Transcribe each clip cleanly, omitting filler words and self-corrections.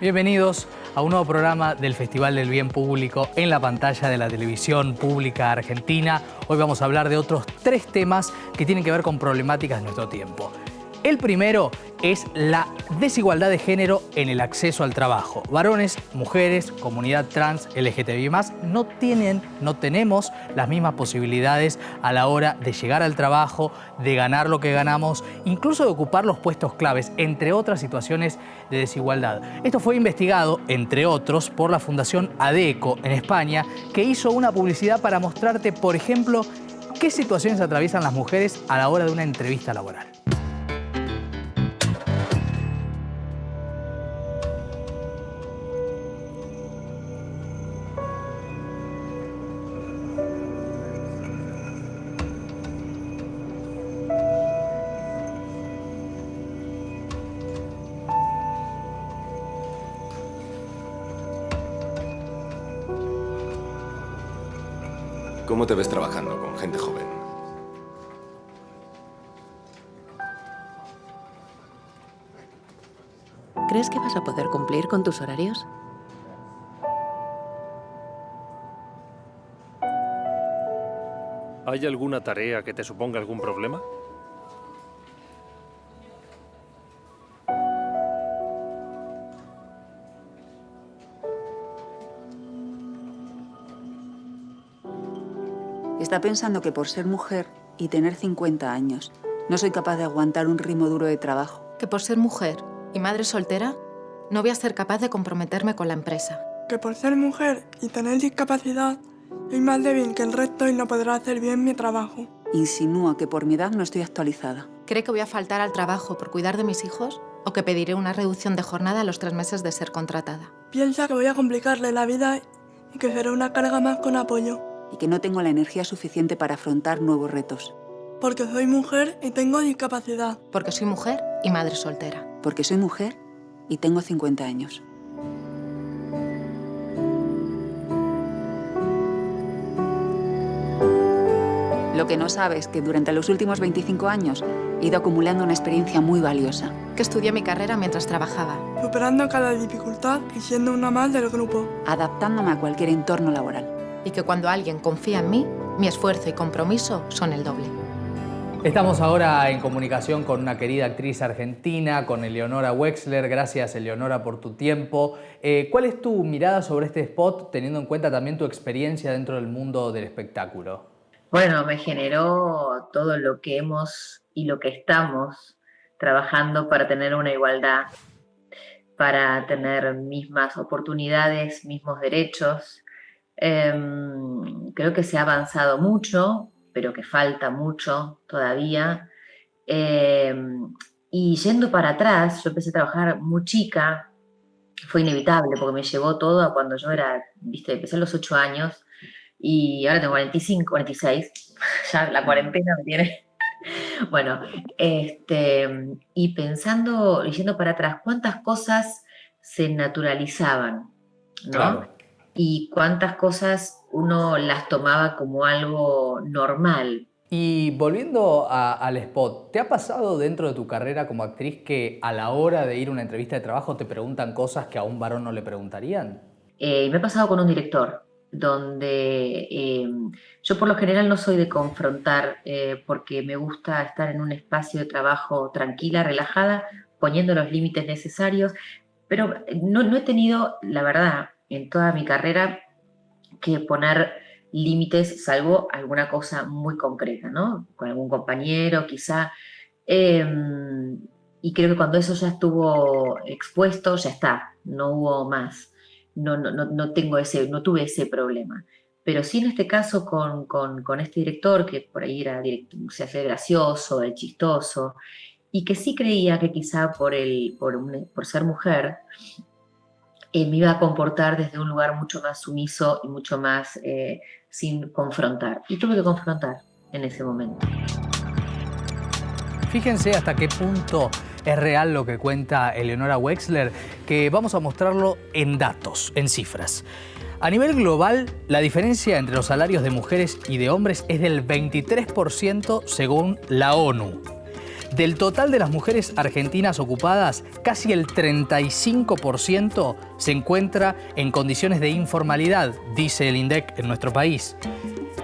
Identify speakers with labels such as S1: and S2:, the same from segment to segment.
S1: Bienvenidos a un nuevo programa del Festival del Bien Público en la pantalla de la televisión pública argentina. Hoy vamos a hablar de otros 3 temas que tienen que ver con problemáticas de nuestro tiempo. El primero es la desigualdad de género en el acceso al trabajo. Varones, mujeres, comunidad trans, LGTBI+, no tenemos las mismas posibilidades a la hora de llegar al trabajo, de ganar lo que ganamos, incluso de ocupar los puestos claves, entre otras situaciones de desigualdad. Esto fue investigado, entre otros, por la Fundación ADECO en España, que hizo una publicidad para mostrarte, por ejemplo, qué situaciones atraviesan las mujeres a la hora de una entrevista laboral.
S2: ¿Cómo te ves trabajando con gente joven?
S3: ¿Crees que vas a poder cumplir con tus horarios?
S4: ¿Hay alguna tarea que te suponga algún problema?
S5: Está pensando que por ser mujer y tener 50 años, no soy capaz de aguantar un ritmo duro de trabajo.
S6: Que por ser mujer y madre soltera, no voy a ser capaz de comprometerme con la empresa.
S7: Que por ser mujer y tener discapacidad, soy más débil que el resto y no podré hacer bien mi trabajo.
S5: Insinúa que por mi edad no estoy actualizada.
S6: ¿Cree que voy a faltar al trabajo por cuidar de mis hijos? ¿O que pediré una reducción de jornada a los 3 meses de ser contratada?
S7: Piensa que voy a complicarle la vida y que será una carga más con apoyo.
S5: Y que no tengo la energía suficiente para afrontar nuevos retos.
S7: Porque soy mujer y tengo discapacidad.
S6: Porque soy mujer y madre soltera.
S5: Porque soy mujer y tengo 50 años. Lo que no sabes es que durante los últimos 25 años he ido acumulando una experiencia muy valiosa.
S6: Que estudié mi carrera mientras trabajaba.
S7: Superando cada dificultad y siendo una más del grupo.
S5: Adaptándome a cualquier entorno laboral.
S6: Y que cuando alguien confía en mí, mi esfuerzo y compromiso son el doble.
S1: Estamos ahora en comunicación con una querida actriz argentina, con Eleonora Wexler. Gracias, Eleonora, por tu tiempo. ¿Cuál es tu mirada sobre este spot, teniendo en cuenta también tu experiencia dentro del mundo del espectáculo?
S8: Bueno, me generó todo lo que hemos y lo que estamos trabajando para tener una igualdad, para tener mismas oportunidades, mismos derechos. Creo que se ha avanzado mucho, pero que falta mucho todavía. Y yendo para atrás, yo empecé a trabajar muy chica, fue inevitable porque me llevó todo a cuando yo era, empecé a los 8 años y ahora tengo 45, 46, ya la cuarentena me tiene. Bueno, y pensando, yendo para atrás, cuántas cosas se naturalizaban, ¿no?
S1: Claro.
S8: Y cuántas cosas uno las tomaba como algo normal.
S1: Y volviendo al spot, ¿te ha pasado dentro de tu carrera como actriz que a la hora de ir a una entrevista de trabajo te preguntan cosas que a un varón no le preguntarían?
S8: Me ha pasado con un director, donde yo por lo general no soy de confrontar, porque me gusta estar en un espacio de trabajo tranquila, relajada, poniendo los límites necesarios, pero no he tenido, la verdad, en toda mi carrera, que poner límites, salvo alguna cosa muy concreta, ¿no? Con algún compañero, quizá. Y creo que cuando eso ya estuvo expuesto, ya está, no hubo más. No tuve ese problema. Pero sí en este caso con este director, que por ahí se hace gracioso, el chistoso, y que sí creía que quizá por ser mujer, me iba a comportar desde un lugar mucho más sumiso y mucho más sin confrontar. Y tuve que confrontar en ese momento.
S1: Fíjense hasta qué punto es real lo que cuenta Eleonora Wexler, que vamos a mostrarlo en datos, en cifras. A nivel global, la diferencia entre los salarios de mujeres y de hombres es del 23% según la ONU. Del total de las mujeres argentinas ocupadas, casi el 35% se encuentra en condiciones de informalidad, dice el INDEC en nuestro país.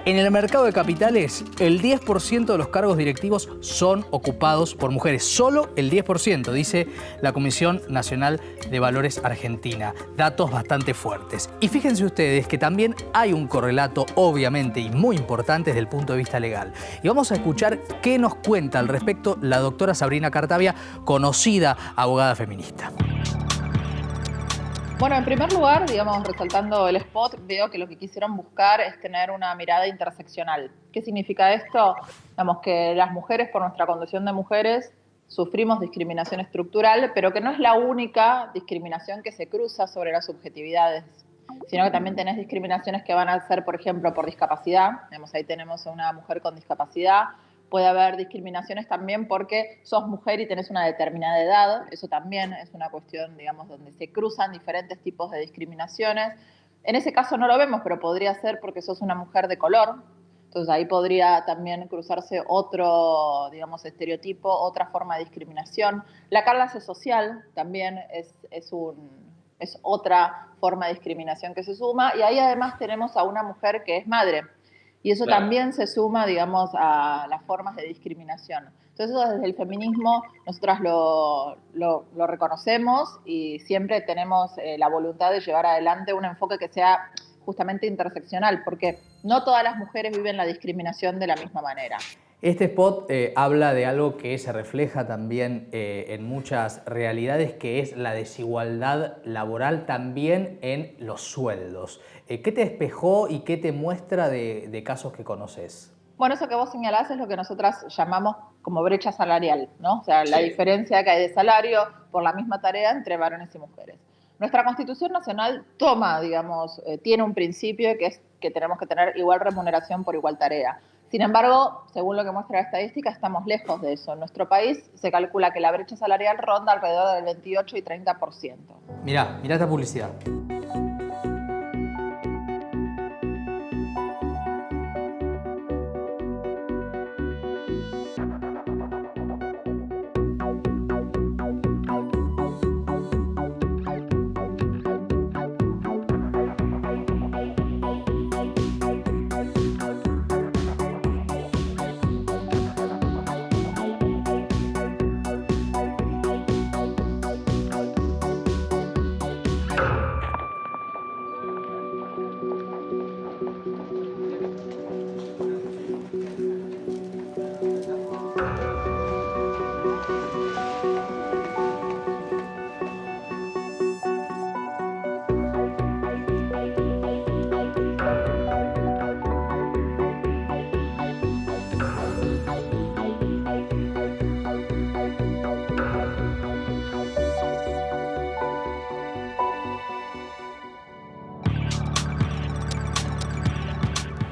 S1: En el mercado de capitales, el 10% de los cargos directivos son ocupados por mujeres. Solo el 10%, dice la Comisión Nacional de Valores Argentina. Datos bastante fuertes. Y fíjense ustedes que también hay un correlato, obviamente, y muy importante desde el punto de vista legal. Y vamos a escuchar qué nos cuenta al respecto la doctora Sabrina Cartavia, conocida abogada feminista.
S9: Bueno, en primer lugar, digamos, resaltando el spot, veo que lo que quisieron buscar es tener una mirada interseccional. ¿Qué significa esto? Digamos que las mujeres, por nuestra condición de mujeres, sufrimos discriminación estructural, pero que no es la única discriminación que se cruza sobre las subjetividades, sino que también tenés discriminaciones que van a ser, por ejemplo, por discapacidad. Digamos, ahí tenemos a una mujer con discapacidad. Puede haber discriminaciones también porque sos mujer y tenés una determinada edad. Eso también es una cuestión, digamos, donde se cruzan diferentes tipos de discriminaciones. En ese caso no lo vemos, pero podría ser porque sos una mujer de color. Entonces ahí podría también cruzarse otro, digamos, estereotipo, otra forma de discriminación. La clase social también es otra forma de discriminación que se suma. Y ahí además tenemos a una mujer que es madre. Y eso también se suma, digamos, a las formas de discriminación. Entonces, eso desde el feminismo nosotras lo reconocemos y siempre tenemos la voluntad de llevar adelante un enfoque que sea justamente interseccional, porque no todas las mujeres viven la discriminación de la misma manera.
S1: Este spot habla de algo que se refleja también en muchas realidades, que es la desigualdad laboral también en los sueldos. ¿Qué te despejó y qué te muestra de casos que conoces?
S9: Bueno, eso que vos señalás es lo que nosotras llamamos como brecha salarial, ¿no? O sea, la diferencia que hay de salario por la misma tarea entre varones y mujeres. Nuestra Constitución Nacional toma, digamos, tiene un principio que es que tenemos que tener igual remuneración por igual tarea. Sin embargo, según lo que muestra la estadística, estamos lejos de eso. En nuestro país se calcula que la brecha salarial ronda alrededor del 28 y 30%.
S1: Mirá esta publicidad.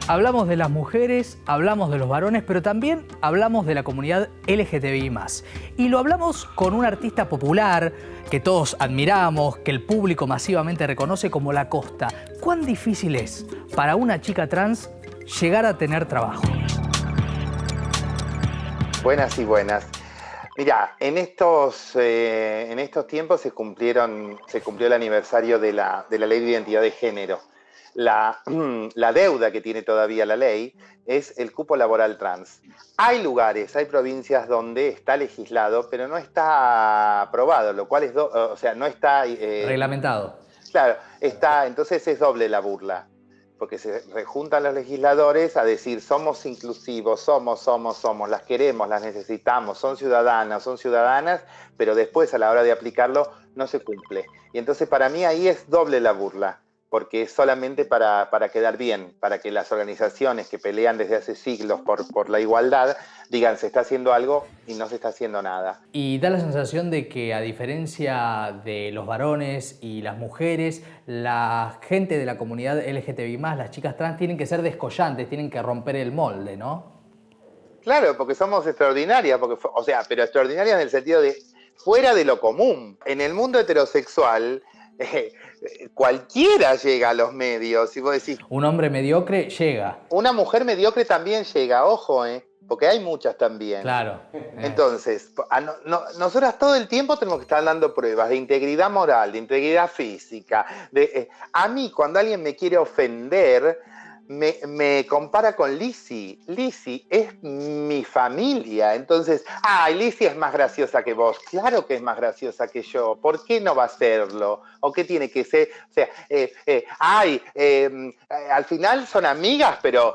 S1: Hablamos de las mujeres, hablamos de los varones, pero también hablamos de la comunidad LGTBI+. Y lo hablamos con un artista popular que todos admiramos, que el público masivamente reconoce como La Costa. ¿Cuán difícil es para una chica trans llegar a tener trabajo?
S10: Buenas y buenas. Mira, en estos tiempos se cumplió el aniversario de la Ley de Identidad de Género. La deuda que tiene todavía la ley es el cupo laboral trans. Hay lugares, hay provincias donde está legislado, pero no está aprobado, lo cual no está...
S1: reglamentado.
S10: Claro, entonces es doble la burla, porque se rejuntan los legisladores a decir somos inclusivos, somos, las queremos, las necesitamos, son ciudadanas, pero después a la hora de aplicarlo no se cumple. Y entonces para mí ahí es doble la burla, porque es solamente para quedar bien, para que las organizaciones que pelean desde hace siglos por la igualdad digan se está haciendo algo y no se está haciendo nada.
S1: Y da la sensación de que, a diferencia de los varones y las mujeres, la gente de la comunidad LGTBI+, las chicas trans, tienen que ser descollantes, tienen que romper el molde, ¿no?
S10: Claro, porque somos extraordinarias, pero extraordinarias en el sentido de fuera de lo común. En el mundo heterosexual... cualquiera llega a los medios, y vos decís...
S1: Un hombre mediocre llega.
S10: Una mujer mediocre también llega, ojo, porque hay muchas también.
S1: Claro.
S10: Entonces, nosotras todo el tiempo tenemos que estar dando pruebas de integridad moral, de integridad física. A mí, cuando alguien me quiere ofender, me compara con Lizzie. Lizzie es mi familia. Entonces, Lizzie es más graciosa que vos. Claro que es más graciosa que yo. ¿Por qué no va a serlo? ¿O qué tiene que ser? O sea, al final son amigas, pero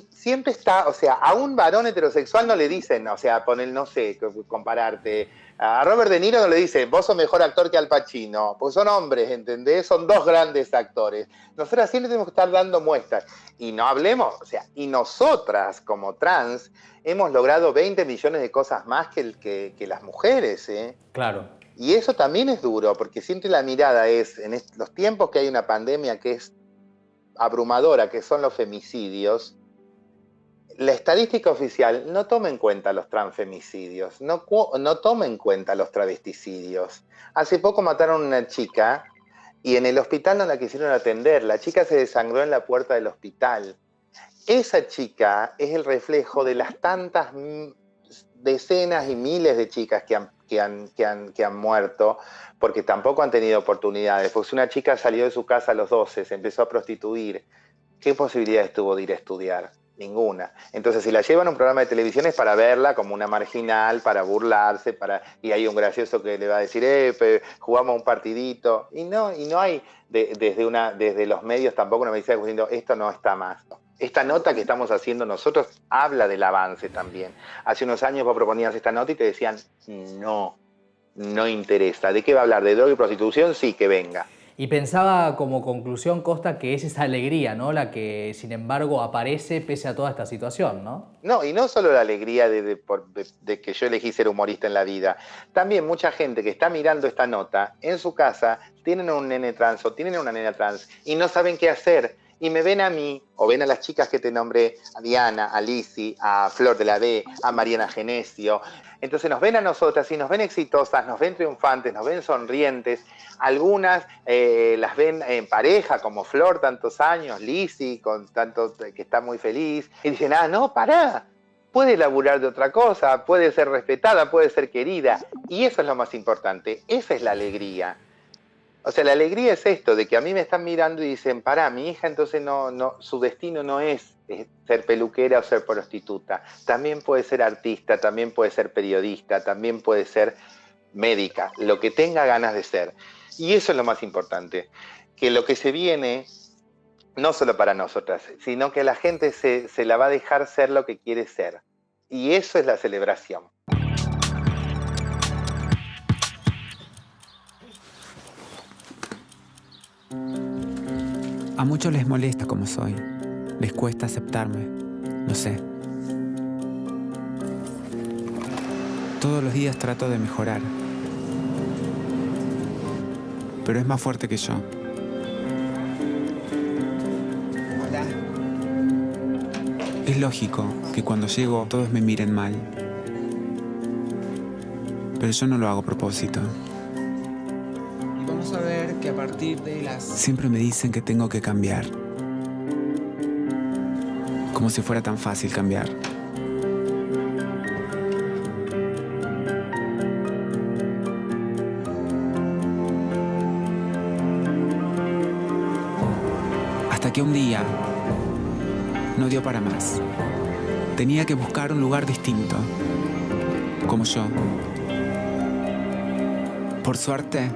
S10: siempre está, o sea, a un varón heterosexual no le dicen, o sea, no sé, compararte. A Robert De Niro no le dicen, vos sos mejor actor que Al Pacino, porque son hombres, ¿entendés? Son dos grandes actores. Nosotras siempre tenemos que estar dando muestras. Y no hablemos, o sea, y nosotras como trans hemos logrado 20 millones de cosas más que las mujeres, ¿eh?
S1: Claro.
S10: Y eso también es duro, porque siempre la mirada es, en los tiempos que hay una pandemia que es abrumadora, que son los femicidios, la estadística oficial no toma en cuenta los transfemicidios, no toma en cuenta los travesticidios. Hace poco mataron a una chica y en el hospital no la quisieron atender. La chica se desangró en la puerta del hospital. Esa chica es el reflejo de las tantas decenas y miles de chicas que han muerto porque tampoco han tenido oportunidades. Porque si una chica salió de su casa a los 12, se empezó a prostituir, ¿qué posibilidades tuvo de ir a estudiar? Ninguna. Entonces, si la llevan a un programa de televisión es para verla como una marginal, para burlarse, y hay un gracioso que le va a decir, jugamos un partidito. Y no hay, desde los medios tampoco una medicina diciendo, esto no está más. Esta nota que estamos haciendo nosotros habla del avance también. Hace unos años vos proponías esta nota y te decían, no interesa. ¿De qué va a hablar? ¿De droga y prostitución? Sí, que venga.
S1: Y pensaba como conclusión, Costa, que es esa alegría, ¿no? La que, sin embargo, aparece pese a toda esta situación, ¿no?
S10: No, y no solo la alegría de que yo elegí ser humorista en la vida. También mucha gente que está mirando esta nota en su casa, tienen un nene trans o tienen una nena trans y no saben qué hacer. Y me ven a mí, o ven a las chicas que te nombré, a Diana, a Lizzie, a Flor de la B, a Mariana Genesio. Entonces nos ven a nosotras y nos ven exitosas, nos ven triunfantes, nos ven sonrientes. Algunas las ven en pareja, como Flor, tantos años, Lizzie, que está muy feliz. Y dicen, no, pará, puede laburar de otra cosa, puede ser respetada, puede ser querida. Y eso es lo más importante, esa es la alegría. O sea, la alegría es esto, de que a mí me están mirando y dicen, pará, mi hija entonces su destino no es ser peluquera o ser prostituta. También puede ser artista, también puede ser periodista, también puede ser médica, lo que tenga ganas de ser. Y eso es lo más importante, que lo que se viene, no solo para nosotras, sino que la gente se la va a dejar ser lo que quiere ser. Y eso es la celebración.
S11: A muchos les molesta como soy. Les cuesta aceptarme. Lo sé. Todos los días trato de mejorar. Pero es más fuerte que yo. Hola. Es lógico que cuando llego todos me miren mal. Pero yo no lo hago a propósito. Vamos a ver que a partir de las... Siempre me dicen que tengo que cambiar. Como si fuera tan fácil cambiar. Hasta que un día no dio para más. Tenía que buscar un lugar distinto. Como yo. Por suerte,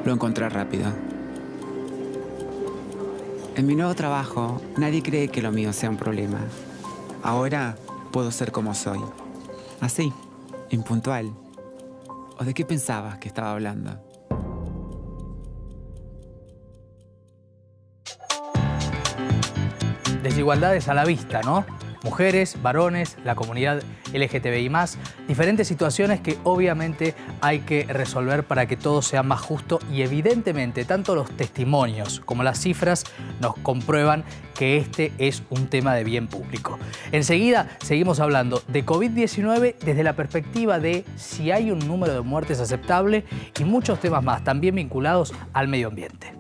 S11: lo encontré rápido. En mi nuevo trabajo, nadie cree que lo mío sea un problema. Ahora puedo ser como soy. Así, impuntual. ¿O de qué pensabas que estaba hablando?
S1: Desigualdades a la vista, ¿no? Mujeres, varones, la comunidad LGTBI+, diferentes situaciones que obviamente hay que resolver para que todo sea más justo y evidentemente tanto los testimonios como las cifras nos comprueban que este es un tema de bien público. Enseguida seguimos hablando de COVID-19 desde la perspectiva de si hay un número de muertes aceptable y muchos temas más también vinculados al medio ambiente.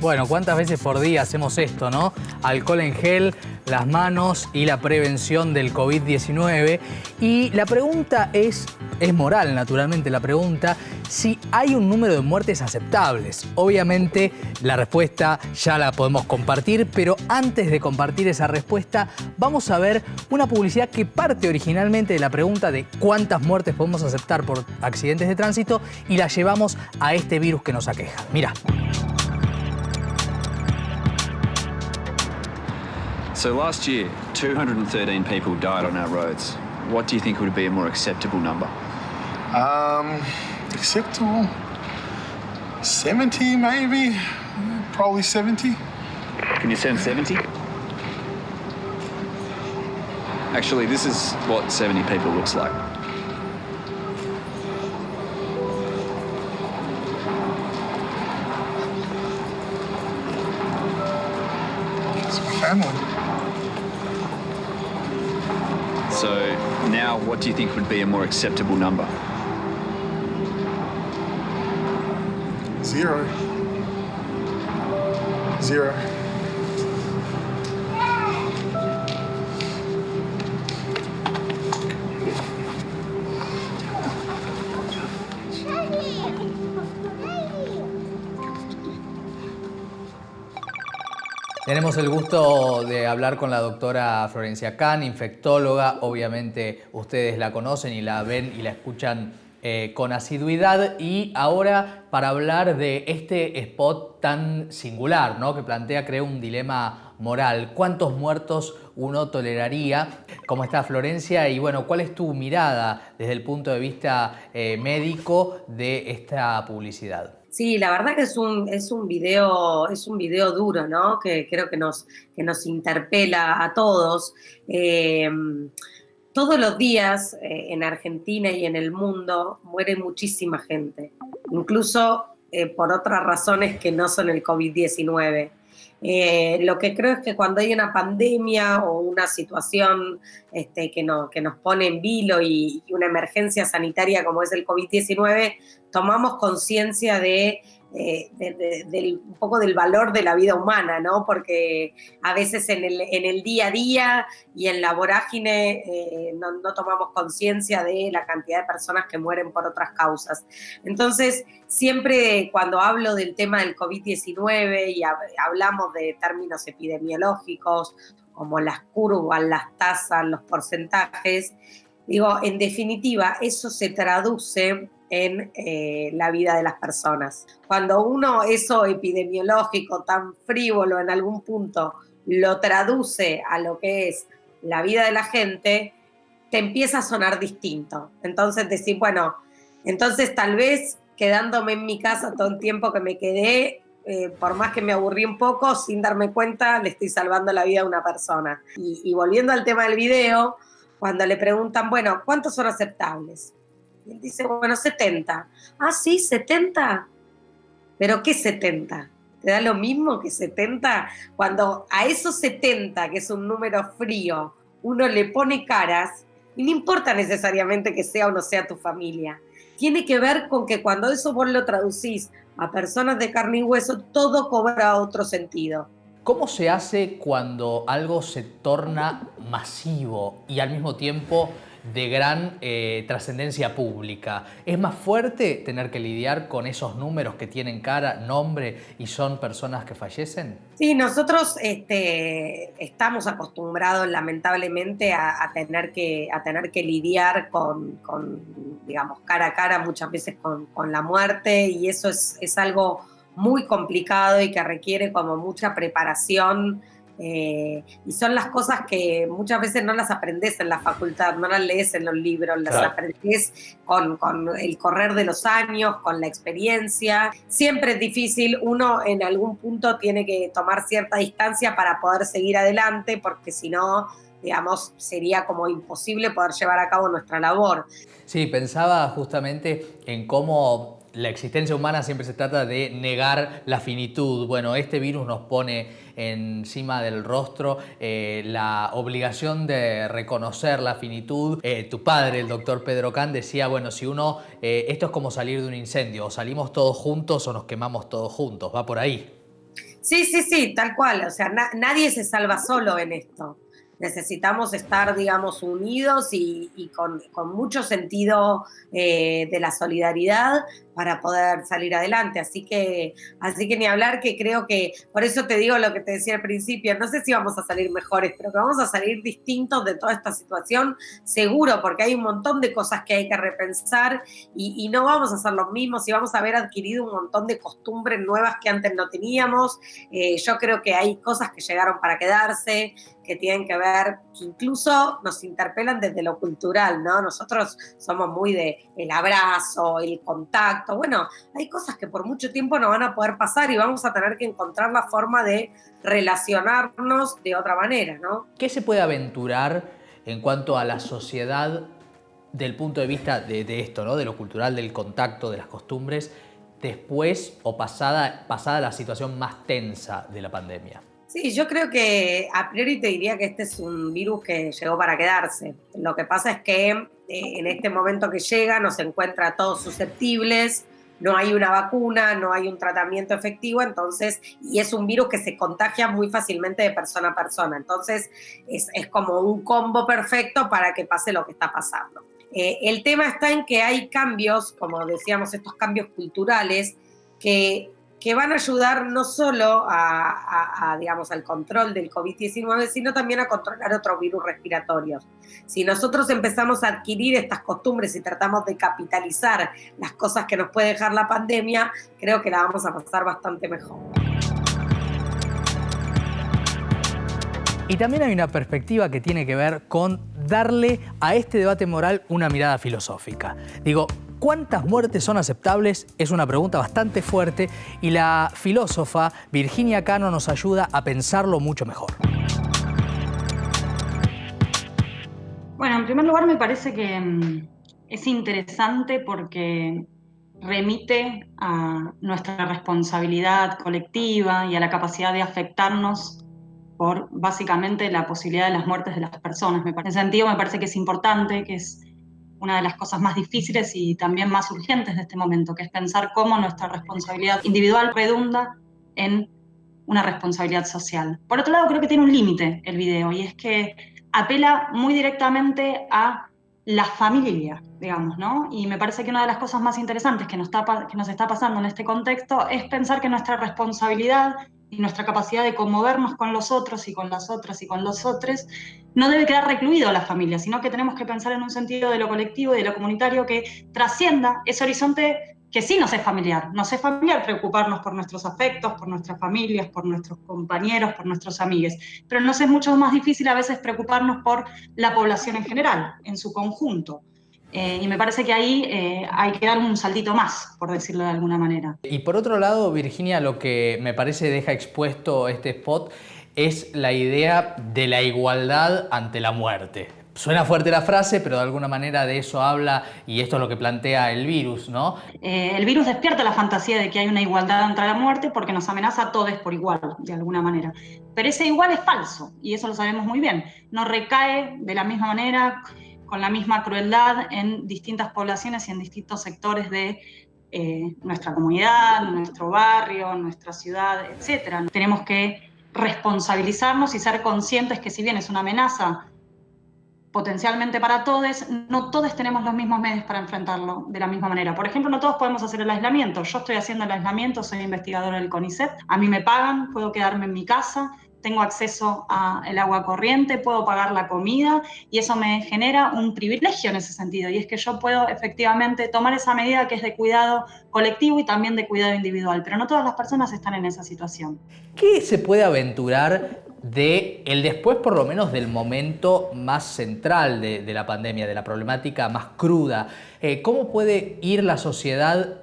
S1: Bueno, ¿cuántas veces por día hacemos esto, no? Alcohol en gel, las manos y la prevención del COVID-19. Y la pregunta es moral, naturalmente, la pregunta, si hay un número de muertes aceptables. Obviamente, la respuesta ya la podemos compartir, pero antes de compartir esa respuesta, vamos a ver una publicidad que parte originalmente de la pregunta de cuántas muertes podemos aceptar por accidentes de tránsito y la llevamos a este virus que nos aqueja. Mirá.
S12: So last year, 213 people died on our roads. What do you think would be a more acceptable number?
S13: Acceptable? 70 maybe? Probably 70.
S12: Can you send 70? Actually, this is what 70 people looks like.
S13: It's my family.
S12: So now, what do you think would be a more acceptable number?
S13: 0. 0.
S1: Tenemos el gusto de hablar con la doctora Florencia Kahn, infectóloga. Obviamente ustedes la conocen y la ven y la escuchan con asiduidad. Y ahora para hablar de este spot tan singular, ¿no? Que plantea, creo, un dilema moral. ¿Cuántos muertos uno toleraría? ¿Cómo está, Florencia? Y bueno, ¿cuál es tu mirada desde el punto de vista médico de esta publicidad?
S14: Sí, la verdad que es un video duro, ¿no? Que creo que nos interpela a todos. Todos los días en Argentina y en el mundo muere muchísima gente, incluso por otras razones que no son el COVID-19. Lo que creo es que cuando hay una pandemia o una situación que nos pone en vilo y una emergencia sanitaria como es el COVID-19, tomamos conciencia un poco del valor de la vida humana, ¿no? Porque a veces en el día a día y en la vorágine no tomamos conciencia de la cantidad de personas que mueren por otras causas. Entonces, siempre cuando hablo del tema del COVID-19 y hablamos de términos epidemiológicos, como las curvas, las tasas, los porcentajes, digo, en definitiva, eso se traduce en la vida de las personas. Cuando uno eso epidemiológico tan frívolo en algún punto lo traduce a lo que es la vida de la gente, te empieza a sonar distinto. Entonces decir, bueno, entonces tal vez quedándome en mi casa todo el tiempo que me quedé, por más que me aburrí un poco, sin darme cuenta, le estoy salvando la vida a una persona. Y volviendo al tema del video, cuando le preguntan, bueno, ¿cuántos son aceptables? Y él dice, bueno, 70. Ah, sí, 70. ¿Pero qué 70? ¿Te da lo mismo que 70? Cuando a esos 70, que es un número frío, uno le pone caras, y no importa necesariamente que sea o no sea tu familia. Tiene que ver con que cuando eso vos lo traducís a personas de carne y hueso, todo cobra otro sentido.
S1: ¿Cómo se hace cuando algo se torna masivo y al mismo tiempo de gran trascendencia pública? ¿Es más fuerte tener que lidiar con esos números que tienen cara, nombre y son personas que fallecen?
S14: Sí, nosotros estamos acostumbrados lamentablemente a tener que lidiar con, digamos, cara a cara muchas veces con la muerte, y eso es algo muy complicado y que requiere como mucha preparación. Y son las cosas que muchas veces no las aprendes en la facultad, no las lees en los libros, las aprendes con el correr de los años, con la experiencia. Siempre es difícil, uno en algún punto tiene que tomar cierta distancia para poder seguir adelante, porque si no, digamos, sería como imposible poder llevar a cabo nuestra labor.
S1: Sí, pensaba justamente en cómo la existencia humana siempre se trata de negar la finitud. Bueno, este virus nos pone encima del rostro la obligación de reconocer la finitud. Tu padre, el doctor Pedro Kahn, decía, bueno, si uno, esto es como salir de un incendio, o salimos todos juntos o nos quemamos todos juntos, va por ahí.
S14: Sí, tal cual. O sea, nadie se salva solo en esto. Necesitamos estar, digamos, unidos y con mucho sentido de la solidaridad para poder salir adelante. Así que ni hablar, que creo que, por eso te digo lo que te decía al principio, no sé si vamos a salir mejores, pero que vamos a salir distintos de toda esta situación, seguro, porque hay un montón de cosas que hay que repensar y no vamos a ser los mismos y vamos a haber adquirido un montón de costumbres nuevas que antes no teníamos. Yo creo que hay cosas que llegaron para quedarse, que tienen que ver, que incluso nos interpelan desde lo cultural, ¿no? Nosotros somos muy de el abrazo, el contacto. Bueno, hay cosas que por mucho tiempo no van a poder pasar y vamos a tener que encontrar la forma de relacionarnos de otra manera, ¿no?
S1: ¿Qué se puede aventurar en cuanto a la sociedad del punto de vista de esto, ¿no? De lo cultural, del contacto, de las costumbres, después o pasada la situación más tensa de la pandemia?
S14: Sí, yo creo que a priori te diría que este es un virus que llegó para quedarse. Lo que pasa es que en este momento que llega nos encuentra a todos susceptibles, no hay una vacuna, no hay un tratamiento efectivo, entonces, y es un virus que se contagia muy fácilmente de persona a persona. Entonces es como un combo perfecto para que pase lo que está pasando. El tema está en que hay cambios, como decíamos, estos cambios culturales que van a ayudar no solo digamos, al control del COVID-19, sino también a controlar otros virus respiratorios. Si nosotros empezamos a adquirir estas costumbres y tratamos de capitalizar las cosas que nos puede dejar la pandemia, creo que la vamos a pasar bastante mejor.
S1: Y también hay una perspectiva que tiene que ver con darle a este debate moral una mirada filosófica. Digo, ¿cuántas muertes son aceptables? Es una pregunta bastante fuerte y la filósofa Virginia Cano nos ayuda a pensarlo mucho mejor.
S15: Bueno, en primer lugar me parece que es interesante porque remite a nuestra responsabilidad colectiva y a la capacidad de afectarnos por básicamente la posibilidad de las muertes de las personas. En ese sentido me parece que es importante, que es una de las cosas más difíciles y también más urgentes de este momento, que es pensar cómo nuestra responsabilidad individual redunda en una responsabilidad social. Por otro lado, creo que tiene un límite el video, y es que apela muy directamente a la familia, digamos, ¿no? Y me parece que una de las cosas más interesantes que nos está pasando en este contexto es pensar que nuestra responsabilidad y nuestra capacidad de conmovernos con los otros y con las otras y con los otros no debe quedar recluido a la familia, sino que tenemos que pensar en un sentido de lo colectivo y de lo comunitario que trascienda ese horizonte que sí nos es familiar. Nos es familiar preocuparnos por nuestros afectos, por nuestras familias, por nuestros compañeros, por nuestros amigos, pero nos es mucho más difícil a veces preocuparnos por la población en general, en su conjunto. Y me parece que ahí hay que dar un saltito más, por decirlo de alguna manera.
S1: Y por otro lado, Virginia, lo que me parece deja expuesto este spot es la idea de la igualdad ante la muerte. Suena fuerte la frase, pero de alguna manera de eso habla y esto es lo que plantea el virus, ¿no?
S15: El virus despierta la fantasía de que hay una igualdad ante la muerte porque nos amenaza a todos por igual, de alguna manera. Pero ese igual es falso y eso lo sabemos muy bien. No recae de la misma manera, con la misma crueldad en distintas poblaciones y en distintos sectores de nuestra comunidad, nuestro barrio, nuestra ciudad, etc. Tenemos que responsabilizarnos y ser conscientes que si bien es una amenaza potencialmente para todos, no todos tenemos los mismos medios para enfrentarlo de la misma manera. Por ejemplo, no todos podemos hacer el aislamiento. Yo estoy haciendo el aislamiento, soy investigadora del CONICET, a mí me pagan, puedo quedarme en mi casa, tengo acceso al agua corriente, puedo pagar la comida y eso me genera un privilegio en ese sentido, y es que yo puedo efectivamente tomar esa medida que es de cuidado colectivo y también de cuidado individual, pero no todas las personas están en esa situación.
S1: ¿Qué se puede aventurar de el después, por lo menos, del momento más central de la pandemia, de la problemática más cruda? ¿Cómo puede ir la sociedad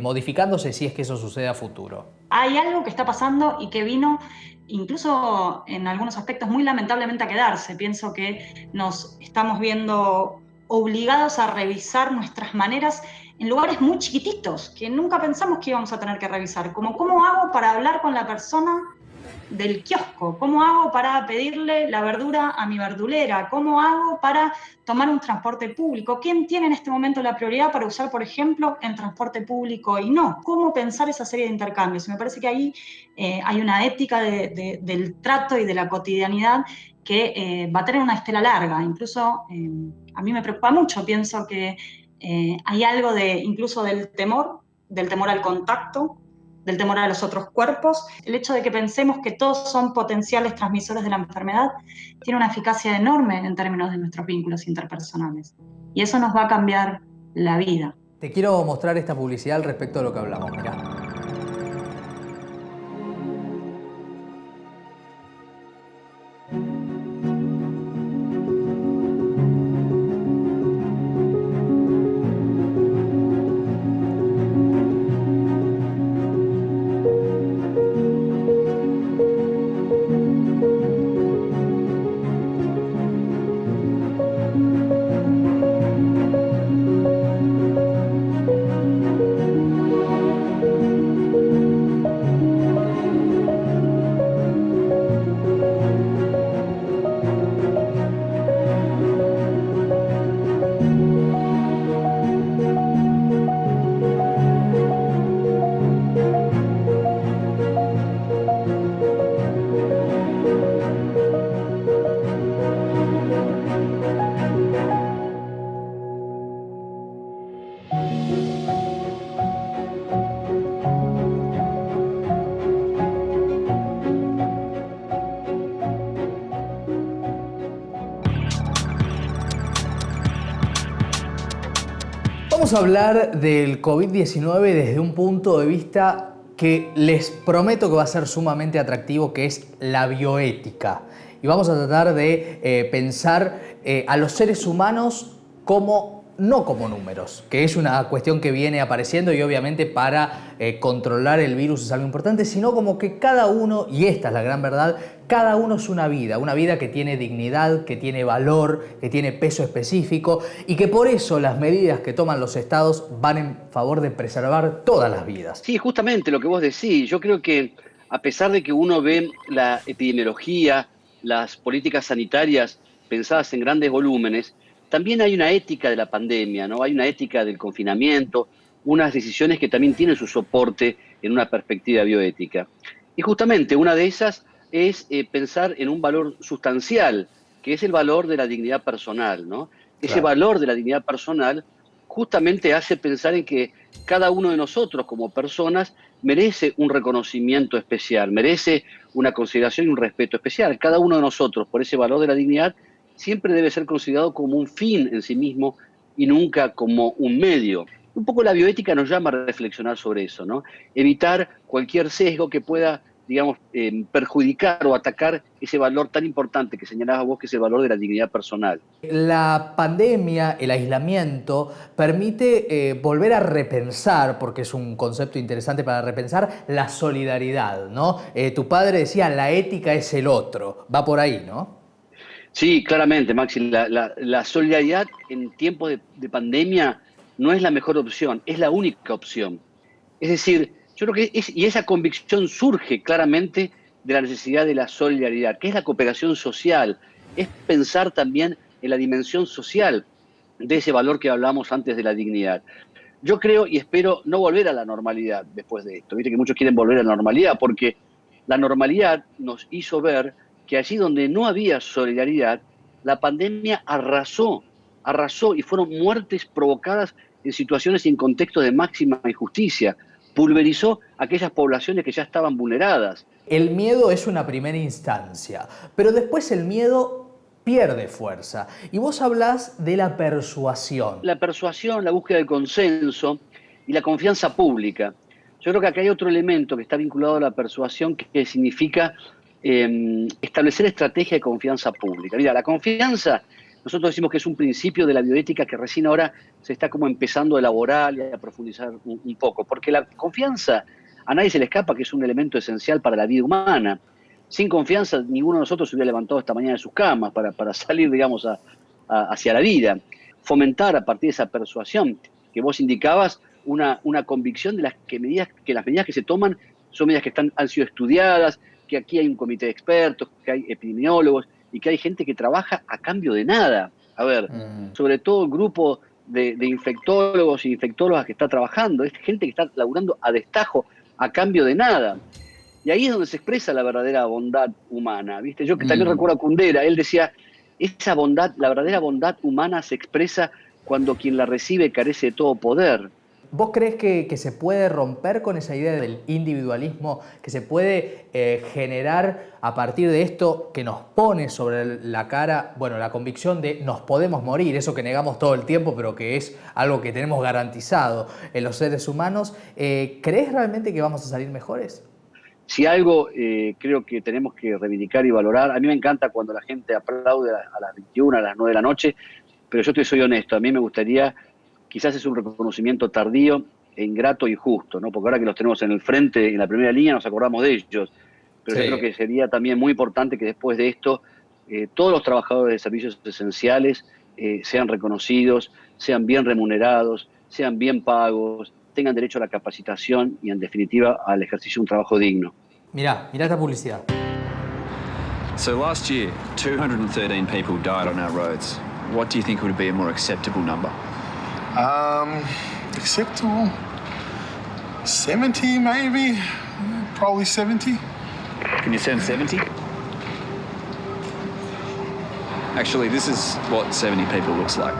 S1: modificándose si es que eso sucede a futuro?
S15: Hay algo que está pasando y que vino incluso en algunos aspectos muy lamentablemente a quedarse. Pienso que nos estamos viendo obligados a revisar nuestras maneras en lugares muy chiquititos que nunca pensamos que íbamos a tener que revisar, como cómo hago para hablar con la persona del kiosco? ¿Cómo hago para pedirle la verdura a mi verdulera? ¿Cómo hago para tomar un transporte público? ¿Quién tiene en este momento la prioridad para usar, por ejemplo, el transporte público y no? ¿Cómo pensar esa serie de intercambios? Me parece que ahí hay una ética del trato y de la cotidianidad que va a tener una estela larga. Incluso a mí me preocupa mucho, pienso que hay algo incluso del temor al contacto, del temor a los otros cuerpos. El hecho de que pensemos que todos son potenciales transmisores de la enfermedad tiene una eficacia enorme en términos de nuestros vínculos interpersonales. Y eso nos va a cambiar la vida.
S1: Te quiero mostrar esta publicidad al respecto de lo que hablamos, mirá. Vamos a hablar del COVID-19 desde un punto de vista que les prometo que va a ser sumamente atractivo, que es la bioética. Y vamos a tratar de pensar a los seres humanos no como números, que es una cuestión que viene apareciendo y obviamente para controlar el virus es algo importante, sino como que cada uno, y esta es la gran verdad, cada uno es una vida que tiene dignidad, que tiene valor, que tiene peso específico y que por eso las medidas que toman los estados van en favor de preservar todas las vidas.
S16: Sí, justamente lo que vos decís. Yo creo que a pesar de que uno ve la epidemiología, las políticas sanitarias pensadas en grandes volúmenes, también hay una ética de la pandemia, ¿no? Hay una ética del confinamiento, unas decisiones que también tienen su soporte en una perspectiva bioética. Y justamente una de esas es pensar en un valor sustancial, que es el valor de la dignidad personal, ¿no? Ese valor de la dignidad personal justamente hace pensar en que cada uno de nosotros como personas merece un reconocimiento especial, merece una consideración y un respeto especial. Cada uno de nosotros, por ese valor de la dignidad, siempre debe ser considerado como un fin en sí mismo y nunca como un medio. Un poco la bioética nos llama a reflexionar sobre eso, ¿no? Evitar cualquier sesgo que pueda, digamos, perjudicar o atacar ese valor tan importante que señalabas vos, que es el valor de la dignidad personal.
S1: La pandemia, el aislamiento, permite volver a repensar, porque es un concepto interesante para repensar, la solidaridad, ¿no? Tu padre decía, la ética es el otro, va por ahí, ¿no?
S16: Sí, claramente, Maxi, la solidaridad en tiempos de pandemia no es la mejor opción, es la única opción. Es decir, yo creo que y esa convicción surge claramente de la necesidad de la solidaridad, que es la cooperación social, es pensar también en la dimensión social de ese valor que hablamos antes de la dignidad. Yo creo y espero no volver a la normalidad después de esto. Viste que muchos quieren volver a la normalidad porque la normalidad nos hizo ver que allí donde no había solidaridad, la pandemia arrasó y fueron muertes provocadas en situaciones y en contextos de máxima injusticia. Pulverizó aquellas poblaciones que ya estaban vulneradas.
S1: El miedo es una primera instancia, pero después el miedo pierde fuerza. Y vos hablás de la persuasión.
S16: La persuasión, la búsqueda del consenso y la confianza pública. Yo creo que acá hay otro elemento que está vinculado a la persuasión que significa establecer estrategia de confianza pública. Mira, la confianza, nosotros decimos que es un principio de la bioética que recién ahora se está como empezando a elaborar y a profundizar un poco, porque la confianza a nadie se le escapa que es un elemento esencial para la vida humana. Sin confianza, ninguno de nosotros se hubiera levantado esta mañana de sus camas para salir, digamos, hacia la vida. Fomentar a partir de esa persuasión que vos indicabas una convicción de las medidas que se toman son medidas que han sido estudiadas, que aquí hay un comité de expertos, que hay epidemiólogos y que hay gente que trabaja a cambio de nada. A ver, sobre todo el grupo de infectólogos y infectólogas que está trabajando, es gente que está laburando a destajo, a cambio de nada. Y ahí es donde se expresa la verdadera bondad humana, ¿viste? Yo que también recuerdo a Kundera, él decía, esa bondad, la verdadera bondad humana se expresa cuando quien la recibe carece de todo poder.
S1: ¿Vos crees que se puede romper con esa idea del individualismo, que se puede generar a partir de esto que nos pone sobre la cara, bueno, la convicción de nos podemos morir, eso que negamos todo el tiempo, pero que es algo que tenemos garantizado en los seres humanos? ¿Crees realmente que vamos a salir mejores?
S16: Si algo creo que tenemos que reivindicar y valorar, a mí me encanta cuando la gente aplaude a las 21, a las 9 de la noche, pero yo soy honesto, a mí me gustaría, quizás es un reconocimiento tardío, e ingrato y justo, ¿no? Porque ahora que los tenemos en el frente, en la primera línea, nos acordamos de ellos, pero sí, yo creo que sería también muy importante que después de esto todos los trabajadores de servicios esenciales sean reconocidos, sean bien remunerados, sean bien pagos, tengan derecho a la capacitación y, en definitiva, al ejercicio de un trabajo digno.
S1: Mirá esta publicidad.
S12: So last year, 213 people died on our roads. What do you think would be a more acceptable number?
S13: Acceptable? 70 maybe? Probably 70.
S12: Can you send 70? Actually, this is what 70 people looks like.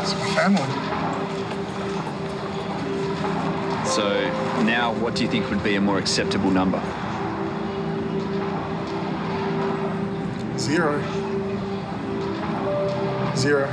S13: It's my family.
S12: So now, what do you think would be a more acceptable number?
S13: 0. 0.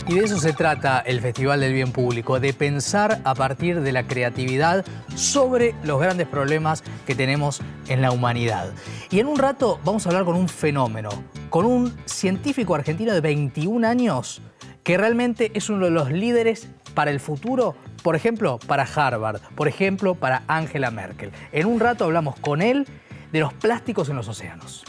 S1: Y de eso se trata el Festival del Bien Público, de pensar a partir de la creatividad sobre los grandes problemas que tenemos en la humanidad. Y en un rato vamos a hablar con un fenómeno, con un científico argentino de 21 años que realmente es uno de los líderes para el futuro, por ejemplo, para Harvard, por ejemplo, para Angela Merkel. En un rato hablamos con él de los plásticos en los océanos.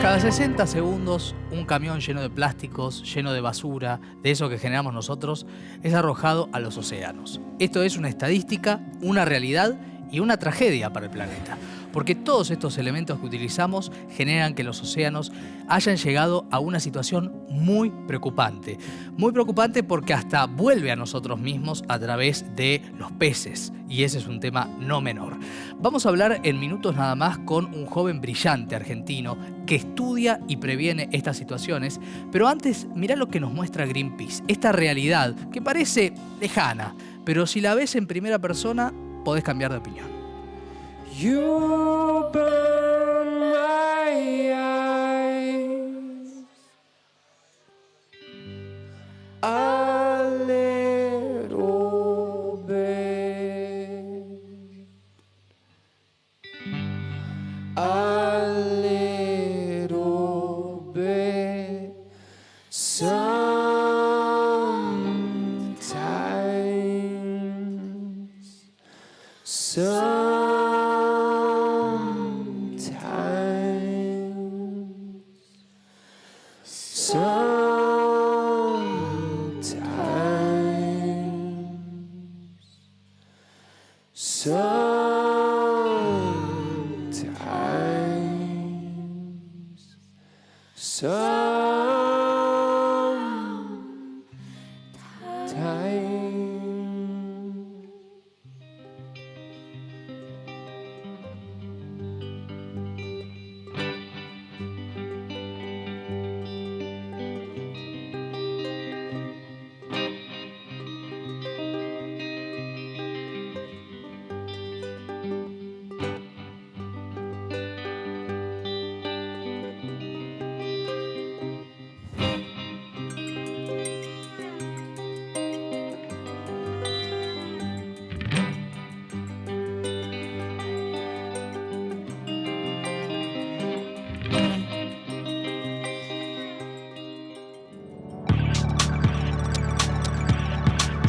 S1: Cada 60 segundos, un camión lleno de plásticos, lleno de basura, de eso que generamos nosotros, es arrojado a los océanos. Esto es una estadística, una realidad y una tragedia para el planeta. Porque todos estos elementos que utilizamos generan que los océanos hayan llegado a una situación muy preocupante. Muy preocupante porque hasta vuelve a nosotros mismos a través de los peces. Y ese es un tema no menor. Vamos a hablar en minutos nada más con un joven brillante argentino que estudia y previene estas situaciones. Pero antes, mirá lo que nos muestra Greenpeace. Esta realidad que parece lejana, pero si la ves en primera persona, podés cambiar de opinión.
S17: You burn my eyes, a little bit, a little bit, sometimes.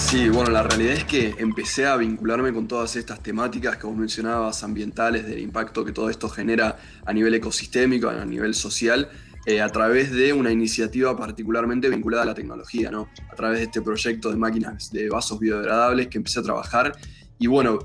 S18: Sí, bueno, la realidad es que empecé a vincularme con todas estas temáticas que vos mencionabas, ambientales, del impacto que todo esto genera a nivel ecosistémico, a nivel social, a través de una iniciativa particularmente vinculada a la tecnología, ¿no? A través de este proyecto de máquinas de vasos biodegradables que empecé a trabajar. Y bueno,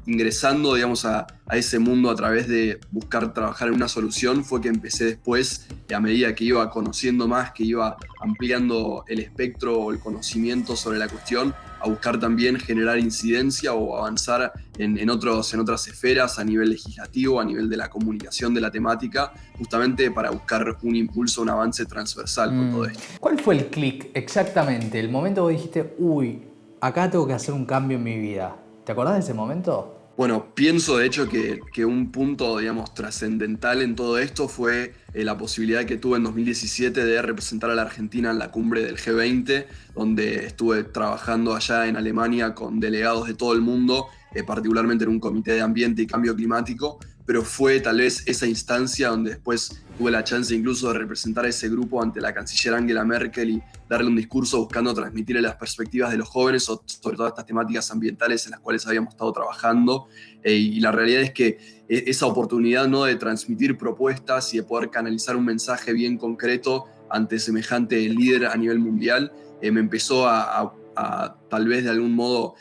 S18: ingresando, digamos, a ese mundo a través de buscar trabajar en una solución, fue que empecé después, a medida que iba conociendo más, que iba ampliando el espectro o el conocimiento sobre la cuestión, a buscar también generar incidencia o avanzar en otras esferas a nivel legislativo, a nivel de la comunicación de la temática, justamente para buscar un impulso, un avance transversal con todo esto.
S1: ¿Cuál fue el clic exactamente? El momento que vos dijiste, uy, acá tengo que hacer un cambio en mi vida. ¿Te acordás de ese momento?
S18: Bueno, pienso de hecho que un punto, digamos, trascendental en todo esto fue la posibilidad que tuve en 2017 de representar a la Argentina en la cumbre del G20, donde estuve trabajando allá en Alemania con delegados de todo el mundo, particularmente en un comité de ambiente y cambio climático, pero fue tal vez esa instancia donde después tuve la chance incluso de representar a ese grupo ante la canciller Angela Merkel y darle un discurso buscando transmitirle las perspectivas de los jóvenes sobre todas estas temáticas ambientales en las cuales habíamos estado trabajando. Y la realidad es que esa oportunidad, ¿no?, de transmitir propuestas y de poder canalizar un mensaje bien concreto ante semejante líder a nivel mundial, me empezó a tal vez de algún modo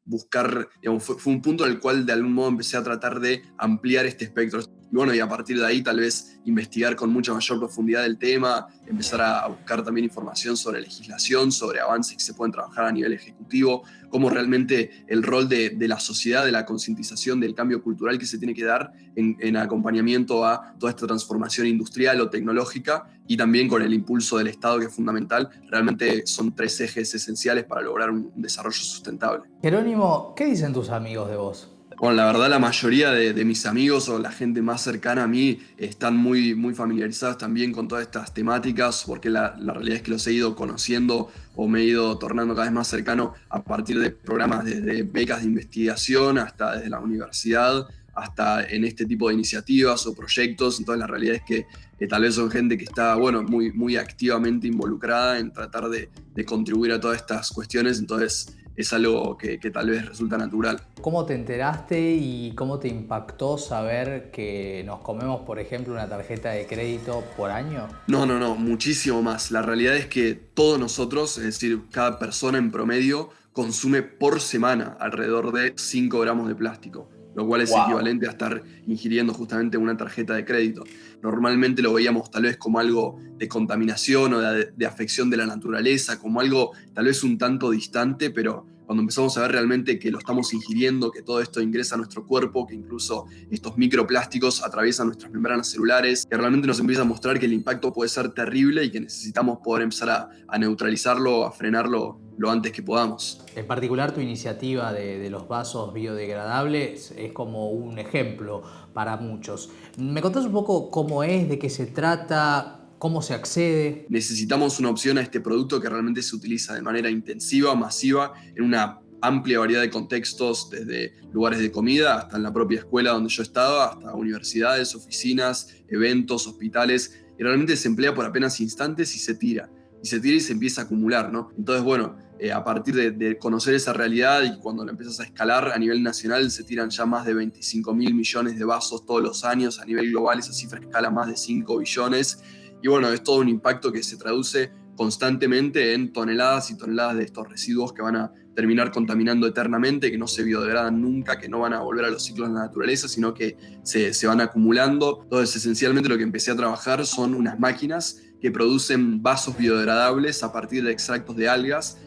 S18: buscar, digamos, fue un punto en el cual de algún modo empecé a tratar de ampliar este espectro. Y bueno, y a partir de ahí tal vez investigar con mucha mayor profundidad el tema, empezar a buscar también información sobre legislación, sobre avances que se pueden trabajar a nivel ejecutivo, cómo realmente el rol de la sociedad, de la concientización, del cambio cultural que se tiene que dar en acompañamiento a toda esta transformación industrial o tecnológica, y también con el impulso del Estado, que es fundamental. Realmente son 3 ejes esenciales para lograr un desarrollo sustentable.
S1: Jerónimo, ¿qué dicen tus amigos de vos?
S18: Bueno, la verdad la mayoría de mis amigos o la gente más cercana a mí están muy familiarizados también con todas estas temáticas, porque la realidad es que los he ido conociendo o me he ido tornando cada vez más cercano a partir de programas desde becas de investigación hasta desde la universidad, hasta en este tipo de iniciativas o proyectos. Entonces la realidad es que tal vez son gente que está, bueno, muy activamente involucrada en tratar de contribuir a todas estas cuestiones. Entonces es algo que tal vez resulta natural.
S1: ¿Cómo te enteraste y cómo te impactó saber que nos comemos, por ejemplo, una tarjeta de crédito por año?
S18: No, muchísimo más. La realidad es que todos nosotros, es decir, cada persona en promedio, consume por semana alrededor de 5 gramos de plástico, lo cual es equivalente a estar ingiriendo justamente una tarjeta de crédito. Normalmente lo veíamos tal vez como algo de contaminación o de afección de la naturaleza, como algo tal vez un tanto distante, pero cuando empezamos a ver realmente que lo estamos ingiriendo, que todo esto ingresa a nuestro cuerpo, que incluso estos microplásticos atraviesan nuestras membranas celulares, que realmente nos empieza a mostrar que el impacto puede ser terrible y que necesitamos poder empezar a neutralizarlo, a frenarlo lo antes que podamos.
S1: En particular, tu iniciativa de los vasos biodegradables es como un ejemplo para muchos. ¿Me contás un poco cómo es, de qué se trata, cómo se accede?
S18: Necesitamos una opción a este producto que realmente se utiliza de manera intensiva, masiva, en una amplia variedad de contextos, desde lugares de comida hasta en la propia escuela donde yo estaba, hasta universidades, oficinas, eventos, hospitales, y realmente se emplea por apenas instantes y se tira y se empieza a acumular, ¿no? Entonces, bueno, a partir de conocer esa realidad y cuando la empiezas a escalar a nivel nacional, se tiran ya más de 25.000 millones de vasos todos los años. A nivel global esa cifra escala más de 5 billones. Y bueno, es todo un impacto que se traduce constantemente en toneladas y toneladas de estos residuos que van a terminar contaminando eternamente, que no se biodegradan nunca, que no van a volver a los ciclos de la naturaleza, sino que se van acumulando. Entonces, esencialmente lo que empecé a trabajar son unas máquinas que producen vasos biodegradables a partir de extractos de algas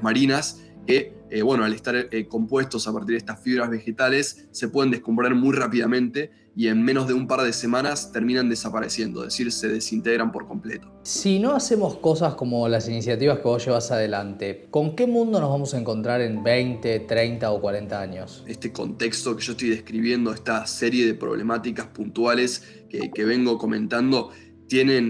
S18: marinas, que bueno, al estar compuestos a partir de estas fibras vegetales, se pueden descomponer muy rápidamente y en menos de un par de semanas terminan desapareciendo, es decir, se desintegran por completo.
S1: Si no hacemos cosas como las iniciativas que vos llevas adelante, ¿con qué mundo nos vamos a encontrar en 20, 30 o 40 años?
S18: Este contexto que yo estoy describiendo, esta serie de problemáticas puntuales que vengo comentando,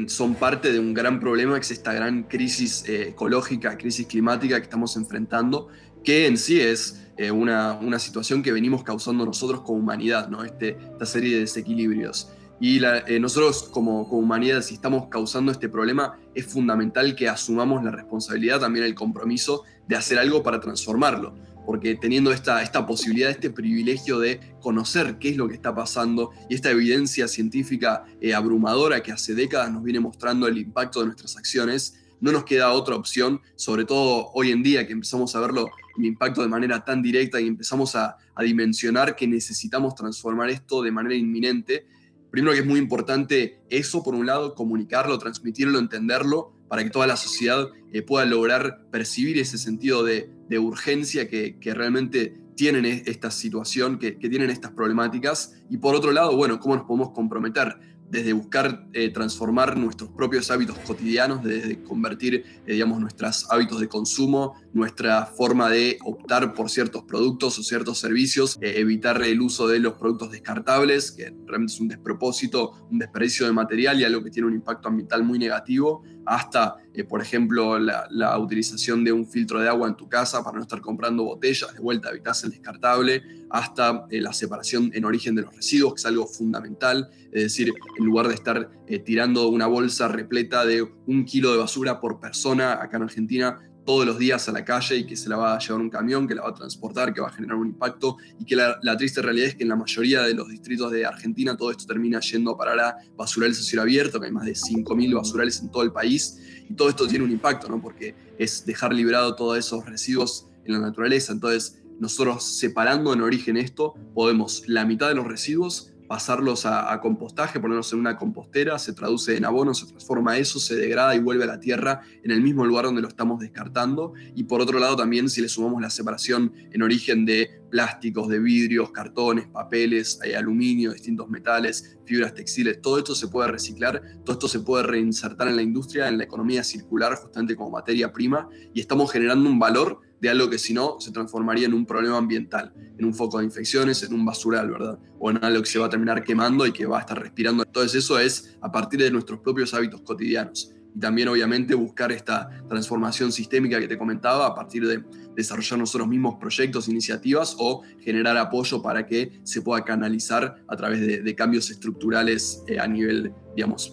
S18: son parte de un gran problema, que es esta gran crisis ecológica, crisis climática que estamos enfrentando, que en sí es una situación que venimos causando nosotros como humanidad, ¿no? Esta serie de desequilibrios. Y nosotros como humanidad, si estamos causando este problema, es fundamental que asumamos la responsabilidad, también el compromiso de hacer algo para transformarlo. Porque teniendo esta posibilidad, este privilegio de conocer qué es lo que está pasando y esta evidencia científica abrumadora que hace décadas nos viene mostrando el impacto de nuestras acciones, no nos queda otra opción, sobre todo hoy en día que empezamos a verlo, el impacto de manera tan directa y empezamos a dimensionar que necesitamos transformar esto de manera inminente. Primero que es muy importante eso, por un lado, comunicarlo, transmitirlo, entenderlo, para que toda la sociedad pueda lograr percibir ese sentido de urgencia que realmente tienen esta situación, que tienen estas problemáticas. Y por otro lado, bueno, cómo nos podemos comprometer desde buscar transformar nuestros propios hábitos cotidianos, desde convertir, nuestros hábitos de consumo, nuestra forma de optar por ciertos productos o ciertos servicios, evitar el uso de los productos descartables, que realmente es un despropósito, un desperdicio de material y algo que tiene un impacto ambiental muy negativo, hasta, por ejemplo, la utilización de un filtro de agua en tu casa para no estar comprando botellas, de vuelta evitas el descartable, hasta la separación en origen de los residuos, que es algo fundamental, es decir, en lugar de estar tirando una bolsa repleta de 1 kilo de basura por persona acá en Argentina todos los días a la calle y que se la va a llevar un camión, que la va a transportar, que va a generar un impacto, y que la triste realidad es que en la mayoría de los distritos de Argentina todo esto termina yendo a parar a basurales a cielo abierto, que hay más de 5.000 basurales en todo el país, y todo esto tiene un impacto, ¿no? Porque es dejar liberado todos esos residuos en la naturaleza. Entonces, nosotros separando en origen esto, podemos la mitad de los residuos pasarlos a compostaje, ponerlos en una compostera, se traduce en abono, se transforma eso, se degrada y vuelve a la tierra en el mismo lugar donde lo estamos descartando. Y por otro lado también, si le sumamos la separación en origen de plásticos, de vidrios, cartones, papeles, aluminio, distintos metales, fibras textiles, todo esto se puede reciclar, todo esto se puede reinsertar en la industria, en la economía circular, justamente como materia prima, y estamos generando un valor de algo que si no se transformaría en un problema ambiental, en un foco de infecciones, en un basural, ¿verdad? O en algo que se va a terminar quemando y que va a estar respirando. Entonces eso es a partir de nuestros propios hábitos cotidianos. Y también obviamente buscar esta transformación sistémica que te comentaba a partir de desarrollar nosotros mismos proyectos, iniciativas o generar apoyo para que se pueda canalizar a través de cambios estructurales a nivel,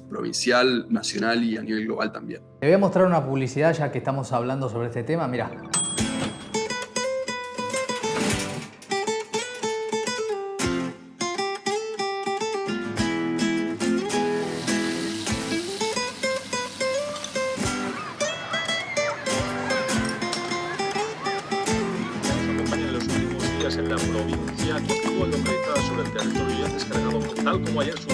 S18: provincial, nacional y a nivel global también.
S1: Te voy a mostrar una publicidad ya que estamos hablando sobre este tema. Mirá.
S19: En la provincia que estuvo localizada sobre el territorio y ha descargado tal como ayer su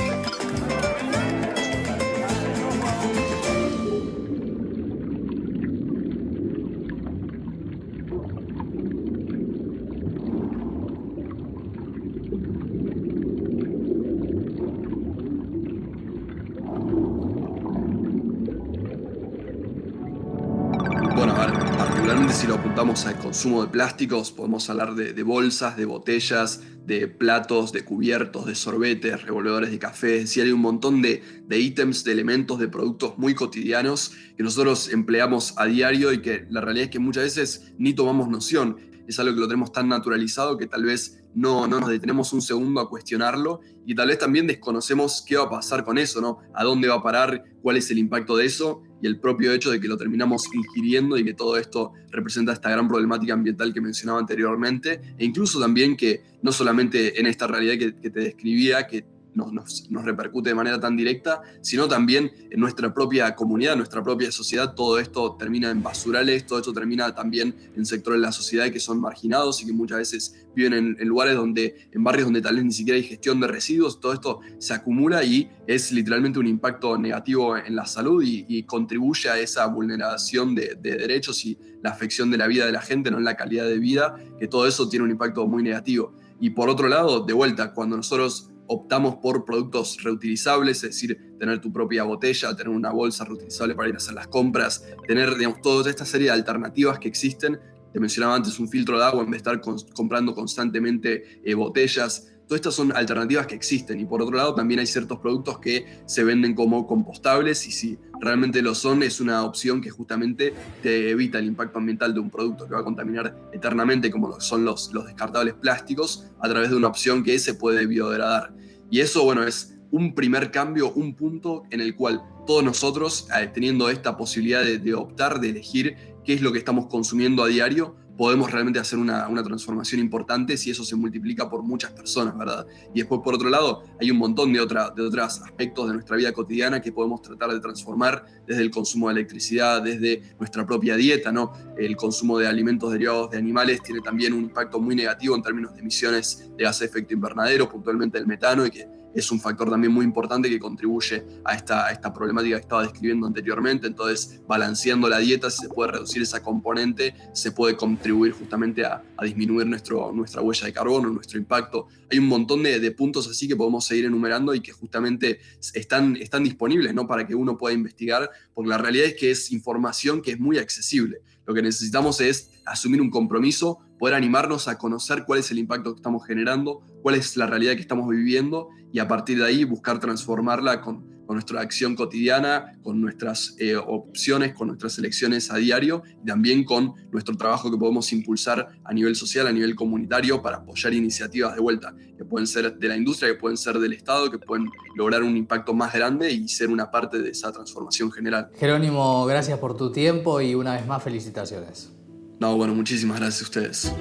S18: Si lo apuntamos al consumo de plásticos, podemos hablar de bolsas, de botellas, de platos, de cubiertos, de sorbetes, revolvedores de café. Es decir, hay un montón de ítems, de elementos, de productos muy cotidianos que nosotros empleamos a diario y que la realidad es que muchas veces ni tomamos noción. Es algo que lo tenemos tan naturalizado que tal vez no nos detenemos un segundo a cuestionarlo y tal vez también desconocemos qué va a pasar con eso, ¿no? A dónde va a parar, cuál es el impacto de eso y el propio hecho de que lo terminamos ingiriendo y que todo esto representa esta gran problemática ambiental que mencionaba anteriormente e incluso también que no solamente en esta realidad que te describía, que nos repercute de manera tan directa, sino también en nuestra propia comunidad, nuestra propia sociedad. Todo esto termina en basurales, todo esto termina también en sectores de la sociedad que son marginados y que muchas veces viven en lugares en barrios donde tal vez ni siquiera hay gestión de residuos. Todo esto se acumula y es literalmente un impacto negativo en la salud y contribuye a esa vulneración de derechos y la afección de la vida de la gente, no en la calidad de vida, que todo eso tiene un impacto muy negativo. Y por otro lado, de vuelta, cuando nosotros optamos por productos reutilizables, es decir, tener tu propia botella, tener una bolsa reutilizable para ir a hacer las compras, tener, toda esta serie de alternativas que existen. Te mencionaba antes un filtro de agua en vez de estar comprando constantemente botellas. Todas estas son alternativas que existen y por otro lado también hay ciertos productos que se venden como compostables y si realmente lo son es una opción que justamente te evita el impacto ambiental de un producto que va a contaminar eternamente como son los descartables plásticos a través de una opción que se puede biodegradar. Y eso, bueno, es un primer cambio, un punto en el cual todos nosotros, teniendo esta posibilidad de optar, de elegir qué es lo que estamos consumiendo a diario, podemos realmente hacer una transformación importante si eso se multiplica por muchas personas, ¿verdad? Y después, por otro lado, hay un montón de otros aspectos de nuestra vida cotidiana que podemos tratar de transformar, desde el consumo de electricidad, desde nuestra propia dieta, ¿no? El consumo de alimentos derivados de animales tiene también un impacto muy negativo en términos de emisiones de gases de efecto invernadero, puntualmente el metano, y que es un factor también muy importante que contribuye a esta problemática que estaba describiendo anteriormente. Entonces, balanceando la dieta, si se puede reducir esa componente, se puede contribuir justamente a disminuir nuestra huella de carbono, nuestro impacto. Hay un montón de puntos así que podemos seguir enumerando y que justamente están disponibles, ¿no? Para que uno pueda investigar, porque la realidad es que es información que es muy accesible. Lo que necesitamos es asumir un compromiso, poder animarnos a conocer cuál es el impacto que estamos generando, cuál es la realidad que estamos viviendo, y a partir de ahí buscar transformarla con nuestra acción cotidiana, con nuestras opciones, con nuestras elecciones a diario, y también con nuestro trabajo que podemos impulsar a nivel social, a nivel comunitario, para apoyar iniciativas de vuelta, que pueden ser de la industria, que pueden ser del Estado, que pueden lograr un impacto más grande y ser una parte de esa transformación general.
S1: Jerónimo, gracias por tu tiempo y una vez más felicitaciones.
S18: No, bueno, muchísimas gracias a ustedes.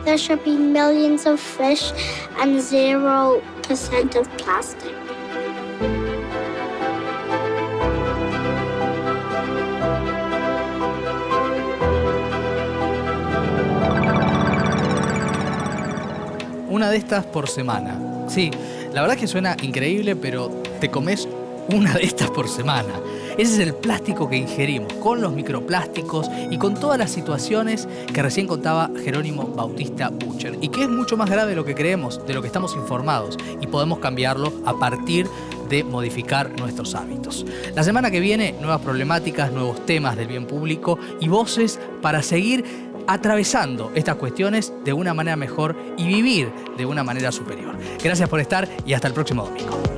S20: There should be millions of fish and 0% of plastic.
S1: Una de estas por semana. Sí, la verdad es que suena increíble, pero te comes una de estas por semana. Ese es el plástico que ingerimos, con los microplásticos y con todas las situaciones que recién contaba Jerónimo Bautista Butcher, y que es mucho más grave de lo que creemos, de lo que estamos informados, y podemos cambiarlo a partir de modificar nuestros hábitos. La semana que viene, nuevas problemáticas, nuevos temas del bien público y voces para seguir atravesando estas cuestiones de una manera mejor y vivir de una manera superior. Gracias por estar y hasta el próximo domingo.